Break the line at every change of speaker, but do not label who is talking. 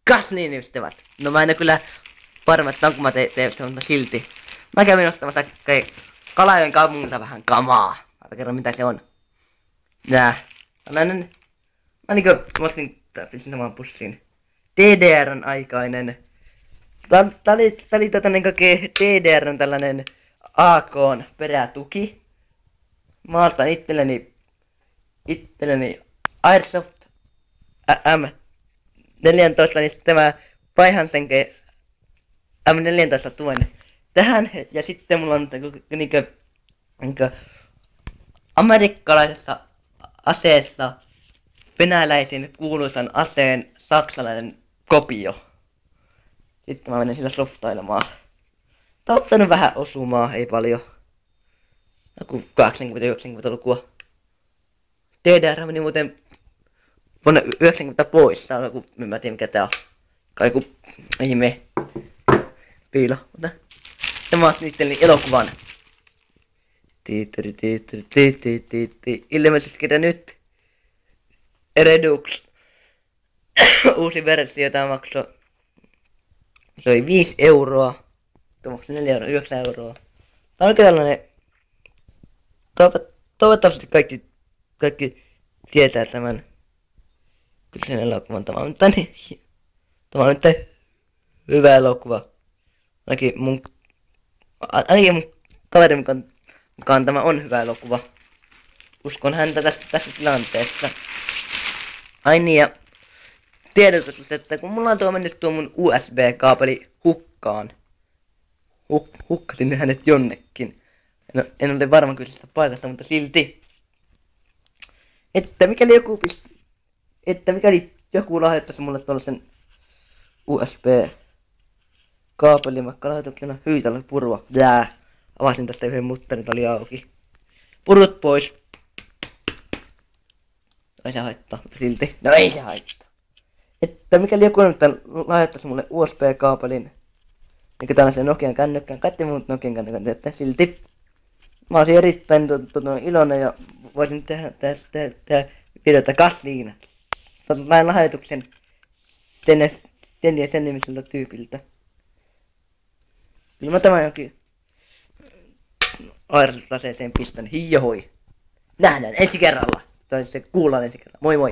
Kas niin ystävät. No mä en oo kyllä varma, että onko mä ystävät, mutta silti. Mä kävin ostamassa Kalajoen kaupungilta vähän kamaa. Mä kerron mitä se on. Tällainen. Mä ostin samaan pussiin. DDRn aikainen. Tää oli DDRn tällainen AK:n perätuki. Mä ostan itselleni Airsoft M14, niin tämä Paihansenke M14 tuen tähän. Ja sitten mulla on niinkö amerikkalaisessa aseessa venäläisen kuuluisan aseen saksalainen kopio. Sitten mä menen sillä softailemaan. Tää on ottanut vähän osumaa, ei paljon. Joku 80-90-lukua. DDR meni muuten vuonna 90 pois. Tää on joku, en mä tiedä mikä tää on. Kai joku ihme piilo. Tämä on niitten elokuvan. Ilmeisesti nyt Redux uusi versio, jota maksoi. Se oli 5 euroa. Tuo maksoi 4 euroa, 9 euroa. Tää on tällainen. Toivottavasti kaikki tietää tämän kyseisen elokuvan. Tämä on nyt hyvä elokuva. Ainakin mun kaverin mukaan tämä on hyvä elokuva. Uskon häntä tässä tilanteessa. Ai niin, ja tiedotus, että kun mulla on mennyt tuo mun USB-kaapeli hukkaan. Hukkasin hänet jonnekin. En ole varma kyseisestä paikasta, mutta silti. Että mikäli joku lahjoittaisi mulle tuollaisen USB-kaapelin vaikka lahjoituksena hyytällä purua. Avasin tästä yhden muttarin, oli auki. Purut pois. Ei se haittaa, mutta silti. No ei se haittaa. Että mikäli joku lahjoittaisi mulle USB-kaapelin, niin tällaisen Nokian kännykkään, kaikki muut Nokian kännykkään, että silti. Mä olisin erittäin iloinen ja voisin tehdä videota kasliina. Mä en lahjoituksen sen ja sen nimiseltä tyypiltä. Kyllä mä tämän jonkin airsoft-aseeseen pistän. Hiohoi. Nähdään ensi kerralla. Tai se kuullaan ensi kerralla. Moi moi.